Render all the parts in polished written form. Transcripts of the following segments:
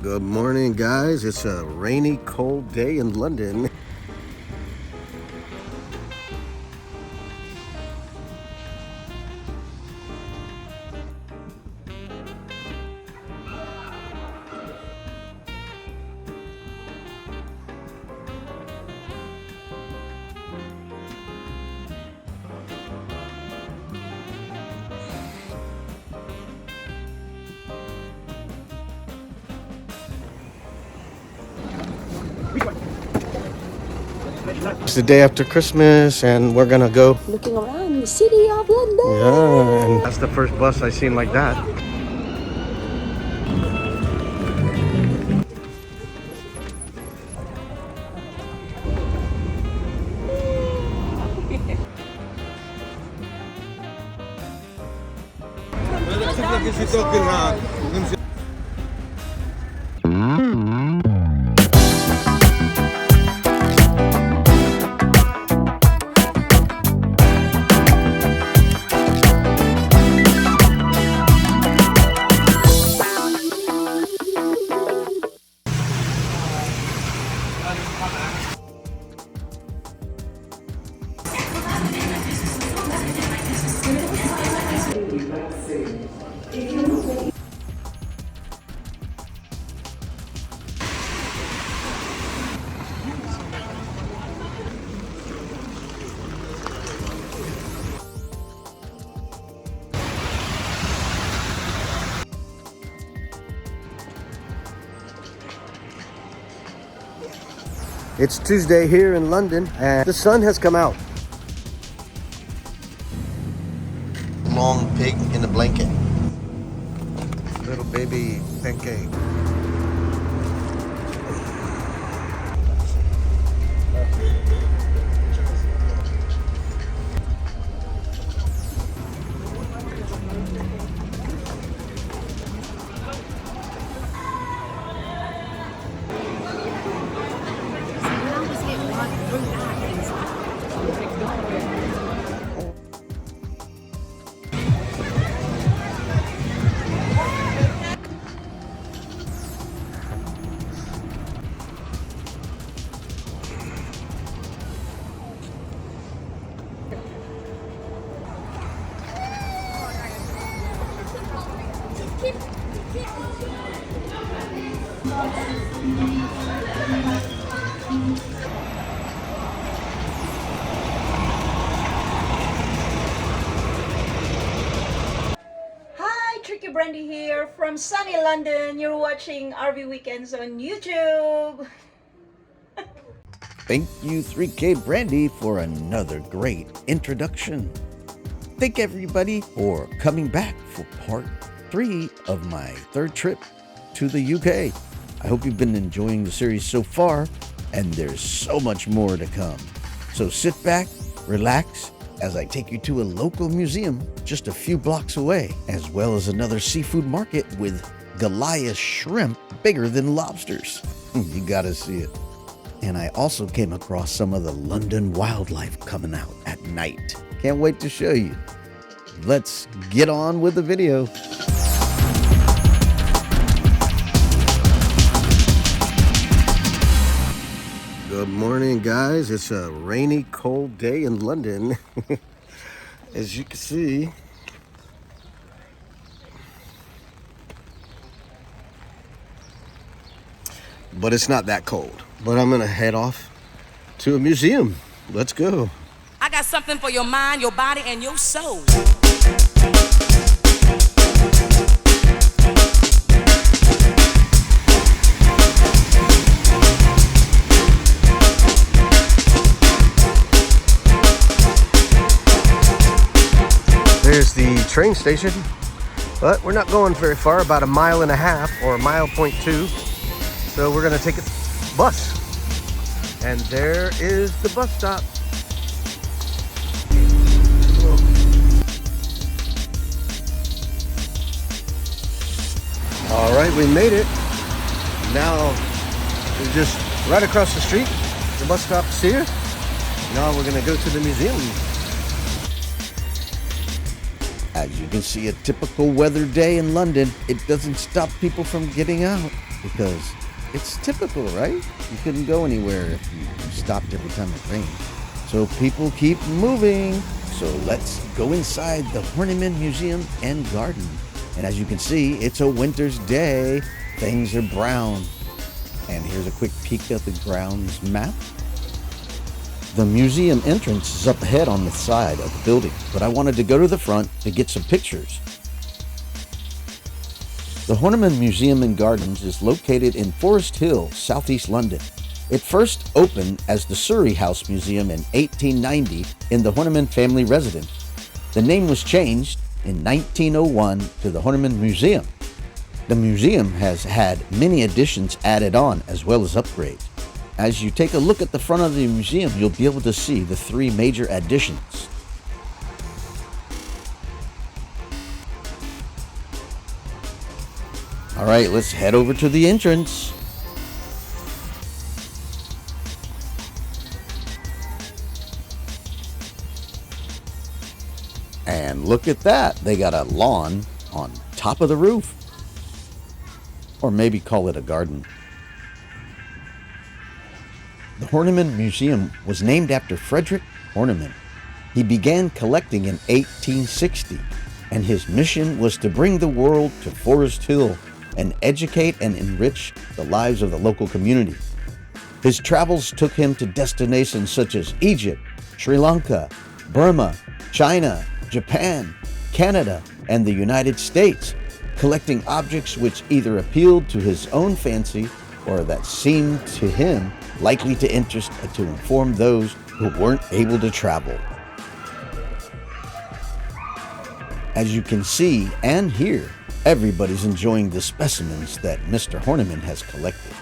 Good morning, guys. It's a rainy, cold day in London. It's the day after Christmas, and we're gonna go looking around the city of London. Yeah, and that's the first bus I seen like that. It's Tuesday here in London, and the sun has come out. Long pig in a blanket. Little baby pancake. Hi, Tricky Brandy here from sunny London. You're watching RV Weekends on YouTube. Thank you, 3K Brandy, for another great introduction. Thank everybody for coming back for part 3 of my third trip to the UK. I hope you've been enjoying the series so far, and there's so much more to come. So sit back, relax, as I take you to a local museum just a few blocks away, as well as another seafood market with Goliath shrimp bigger than lobsters. You gotta see it. And I also came across some of the London wildlife coming out at night. Can't wait to show you. Let's get on with the video. Good morning, guys. It's a rainy, cold day in London. As you can see, but it's not that cold. But I'm gonna head off to a museum. Let's go. I got something for your mind, your body, and your soul. There's the train station, but we're not going very far, about 1.5 miles or 1.2 miles. So we're gonna take a bus. And there is the bus stop. All right, we made it. Now we're just right across the street. The bus stop is here. Now we're gonna go to the museum. As you can see, a typical weather day in London, it doesn't stop people from getting out. because it's typical, right? You couldn't go anywhere if you stopped every time it rained. So people keep moving. So let's go inside the Horniman Museum and Garden. And as you can see, it's a winter's day. Things are brown. And here's a quick peek at the grounds map. The museum entrance is up ahead on the side of the building, but I wanted to go to the front to get some pictures. The Horniman Museum and Gardens is located in Forest Hill, southeast London. It first opened as the Surrey House Museum in 1890 in the Horniman family residence. The name was changed in 1901 to the Horniman Museum. The museum has had many additions added on as well as upgrades. As you take a look at the front of the museum, you'll be able to see the three major additions. All right, let's head over to the entrance. And look at that. They got a lawn on top of the roof. Or maybe call it a garden. The Horniman Museum was named after Frederick Horniman. He began collecting in 1860, and his mission was to bring the world to Forest Hill and educate and enrich the lives of the local community. His travels took him to destinations such as Egypt, Sri Lanka, Burma, China, Japan, Canada, and the United States, collecting objects which either appealed to his own fancy or that seemed to him likely to interest and to inform those who weren't able to travel. As you can see and hear, everybody's enjoying the specimens that Mr. Horniman has collected.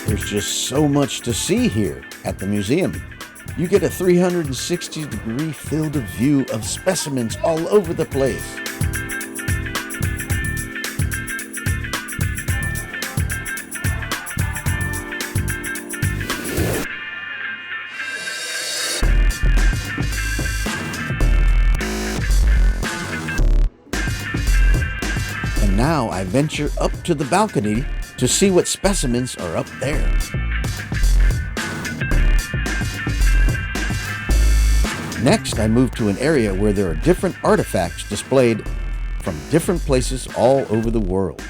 There's just so much to see here at the museum. You get a 360-degree field of view of specimens all over the place. And now I venture up to the balcony to see what specimens are up there. Next, I move to an area where there are different artifacts displayed from different places all over the world.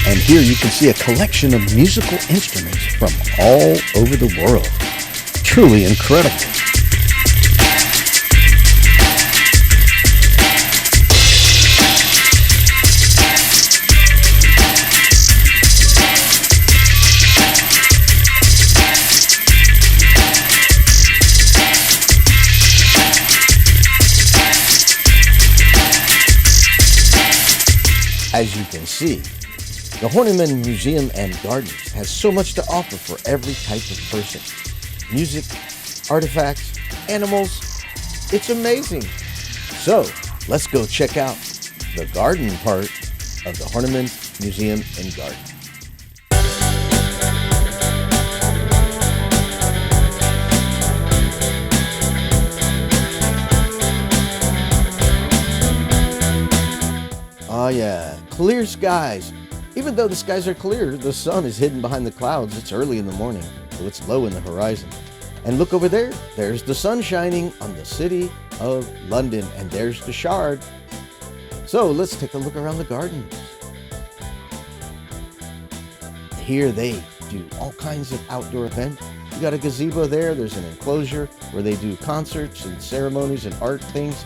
And here you can see a collection of musical instruments from all over the world. Truly incredible. As you can see, the Horniman Museum and Gardens has so much to offer for every type of person. Music, artifacts, animals, it's amazing. So, let's go check out the garden part of the Horniman Museum and Garden. Oh yeah, clear skies, Even though the skies are clear, the sun is hidden behind the clouds. It's early in the morning, so it's low in the horizon. And look over there, there's the sun shining on the city of London, and there's the Shard. So let's take a look around the gardens. Here they do all kinds of outdoor events. You got a gazebo there, there's an enclosure where they do concerts and ceremonies and art things.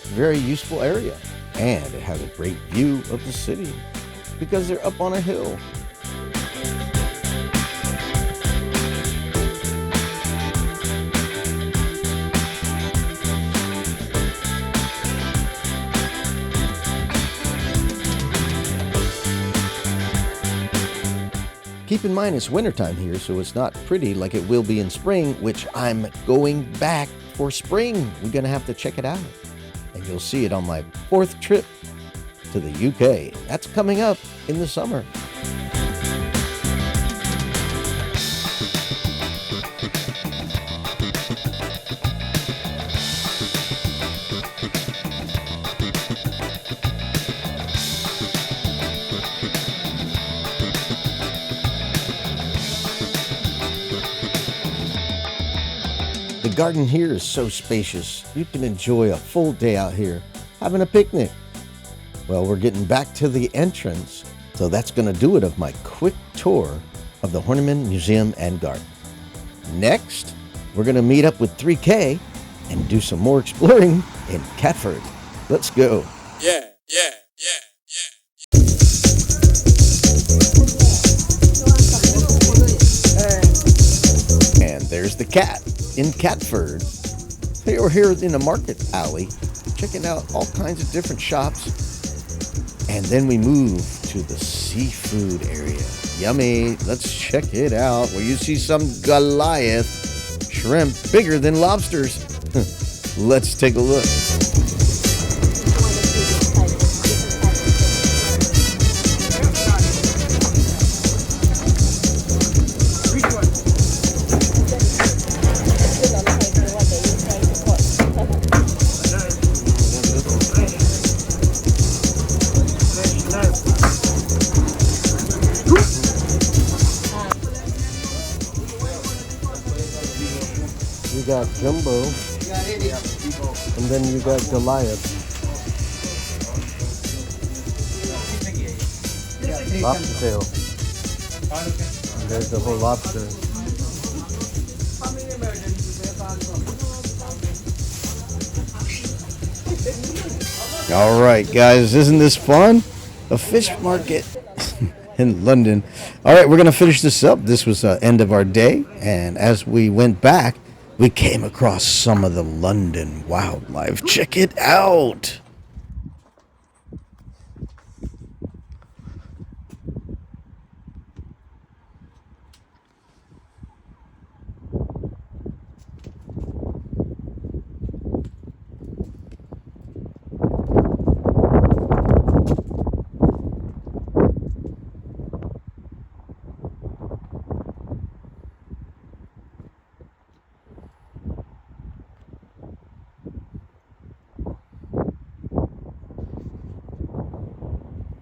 Very useful area. And it has a great view of the city because they're up on a hill. Keep in mind it's wintertime here, so it's not pretty like it will be in spring, which I'm going back for spring. We're going to have to check it out. And you'll see it on my 4th trip to the UK. That's coming up in the summer. The garden here is so spacious, you can enjoy a full day out here having a picnic. Well, we're getting back to the entrance, so that's going to do it of my quick tour of the Horniman Museum and Garden. Next, we're going to meet up with 3K and do some more exploring in Catford. Let's go. Yeah. And there's the cat in Catford. Hey, we're here in the market alley, checking out all kinds of different shops. And then we move to the seafood area. Yummy. Let's check it out. Where you see some Goliath shrimp bigger than lobsters. Let's take a look. You got Jumbo, and then you got Goliath. Lobster tail. And there's the whole lobster. All right, guys, isn't this fun? A fish market in London. All right, we're going to finish this up. This was the end of our day, and as we went back, we came across some of the London wildlife. Check it out.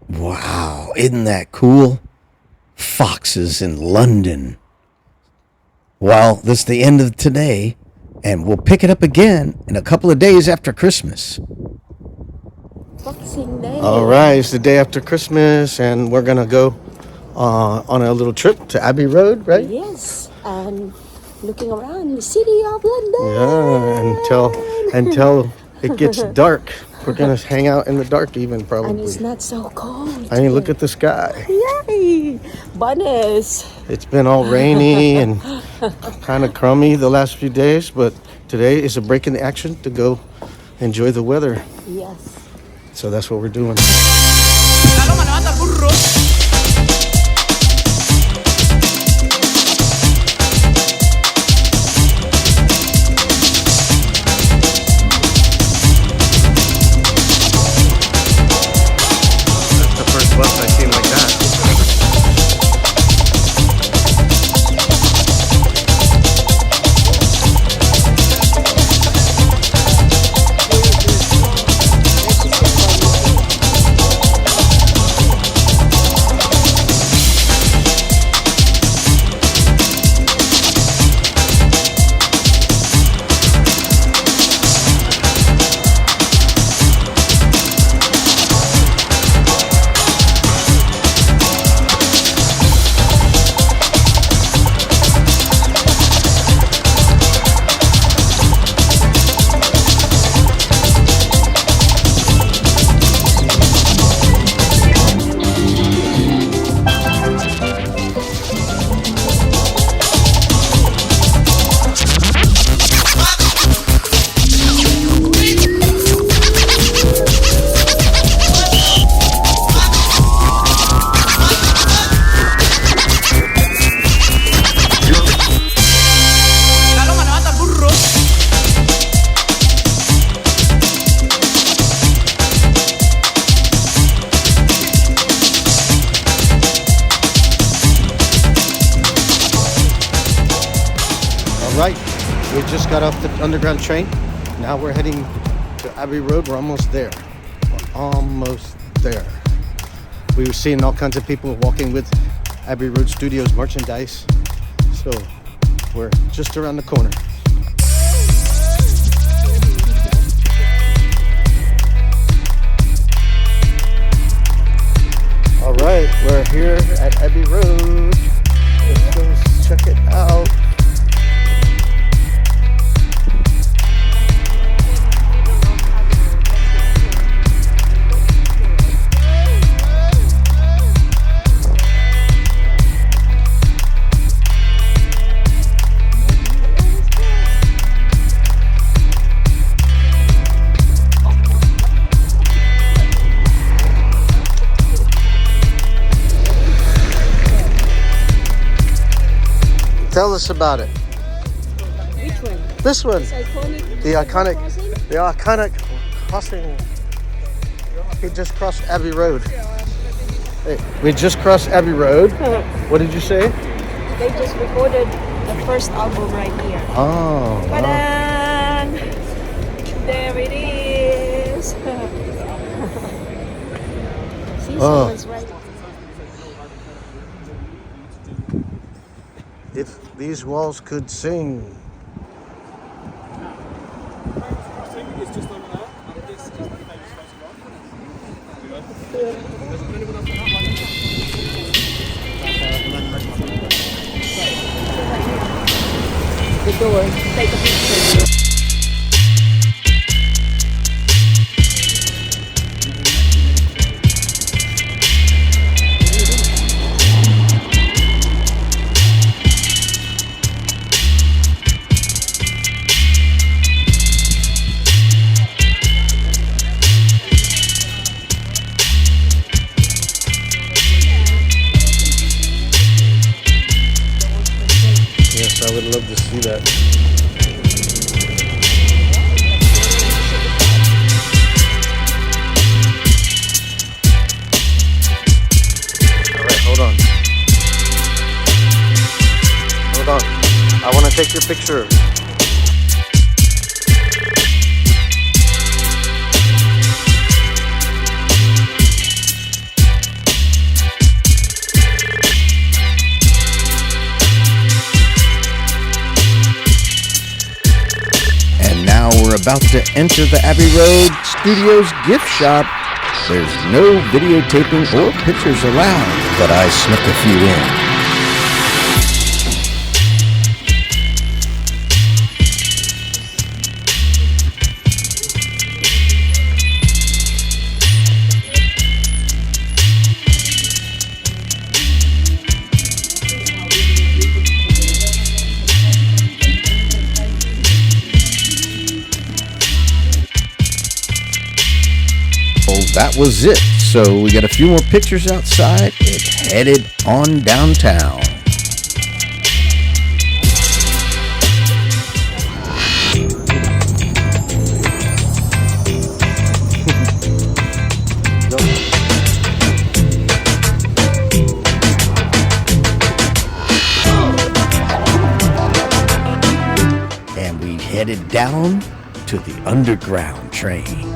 Wow, isn't that cool? Foxes in London. Well, that's the end of today, and we'll pick it up again in a couple of days after Christmas. Boxing Day. All right, it's the day after Christmas, and we're gonna go on a little trip to Abbey Road, right? Yes, and looking around the city of London. Yeah, until it gets dark. We're gonna hang out in the dark, even And probably. it's not so cold. I mean, look at the sky. Yay! Bonus. It's been all rainy and kind of crummy the last few days, but today is a break in the action to go enjoy the weather. Yes. So that's what we're doing. That's the first bus I've seen like that. right. We just got off the underground train. Now we're heading to Abbey Road. We're almost there. We're almost there. We were seeing all kinds of people walking with Abbey Road Studios merchandise. So we're just around the corner. All right, we're here at Abbey Road. Let's go check it out. Tell us about it. Which one? This one. This iconic. The iconic crossing. We just crossed Abbey Road. Hey, we just crossed Abbey Road. What did you say? They just recorded the first album right here. Oh. Wow. Ta-da! There it is. See, someone's right. If these walls could sing. The door. Take a picture. Yes, I would love to see that. All right, hold on. Hold on. I want to take your picture. Now we're about to enter the Abbey Road Studios gift shop. There's no videotaping or pictures allowed, but I snuck a few in. That was it. So we got a few more pictures outside and headed on downtown. And we headed down to the underground train.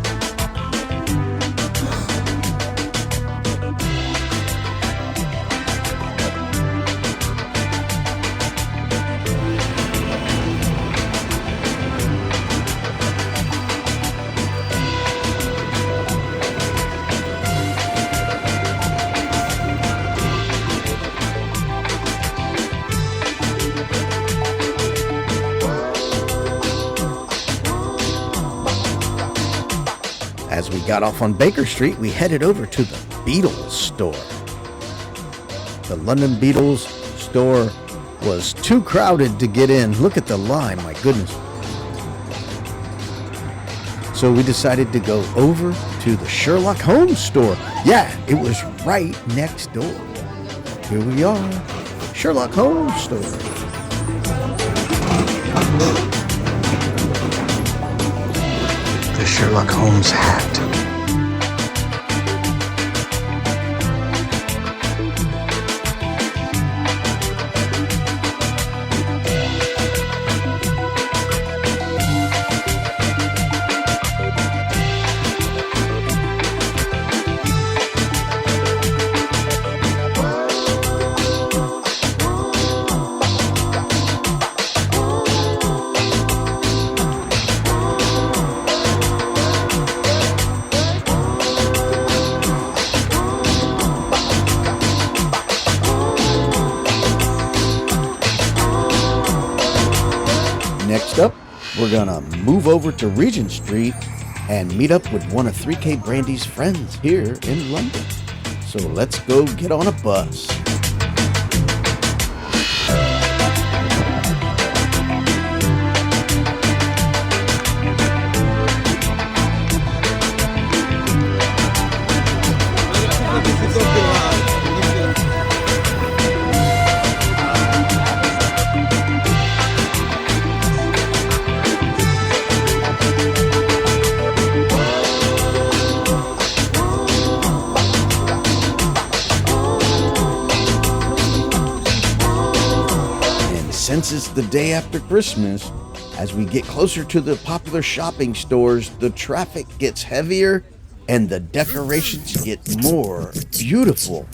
As we got off on Baker Street, we headed over to the Beatles store. The London Beatles store was too crowded to get in. Look at the line, my goodness. So we decided to go over to the Sherlock Holmes store. Yeah, it was right next door. Here we are, Sherlock Holmes store. The Sherlock Holmes hat. Next up, we're gonna move over to Regent Street and meet up with one of 3K Brandy's friends here in London. So let's go get on a bus. Since it's the day after Christmas, as we get closer to the popular shopping stores, the traffic gets heavier and the decorations get more beautiful.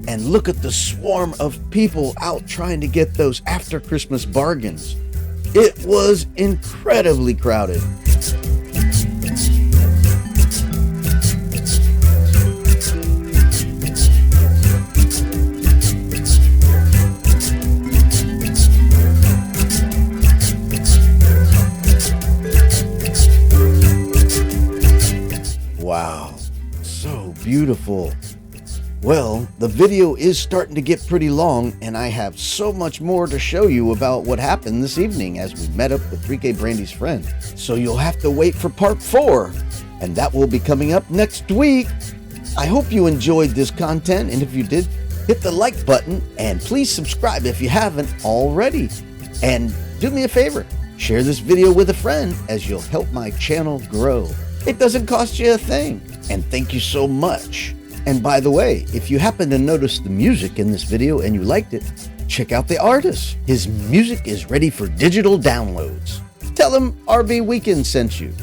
And look at the swarm of people out trying to get those after Christmas bargains. It was incredibly crowded. Wow, so beautiful. Well, the video is starting to get pretty long, and I have so much more to show you about what happened this evening as we met up with 3K Brandy's friend. So you'll have to wait for part 4, and that will be coming up next week. I hope you enjoyed this content, and if you did, hit the like button, and please subscribe if you haven't already. And do me a favor, share this video with a friend as you'll help my channel grow. It doesn't cost you a thing, and thank you so much. And by the way, if you happen to notice the music in this video and you liked it, check out the artist. His music is ready for digital downloads. Tell him RB Weekends sent you.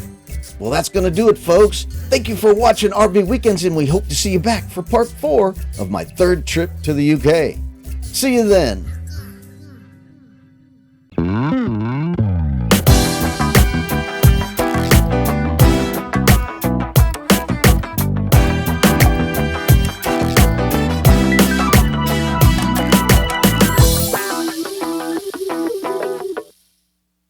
Well, that's going to do it, folks. Thank you for watching RB Weekends, and we hope to see you back for part 4 of my 3rd trip to the UK. See you then.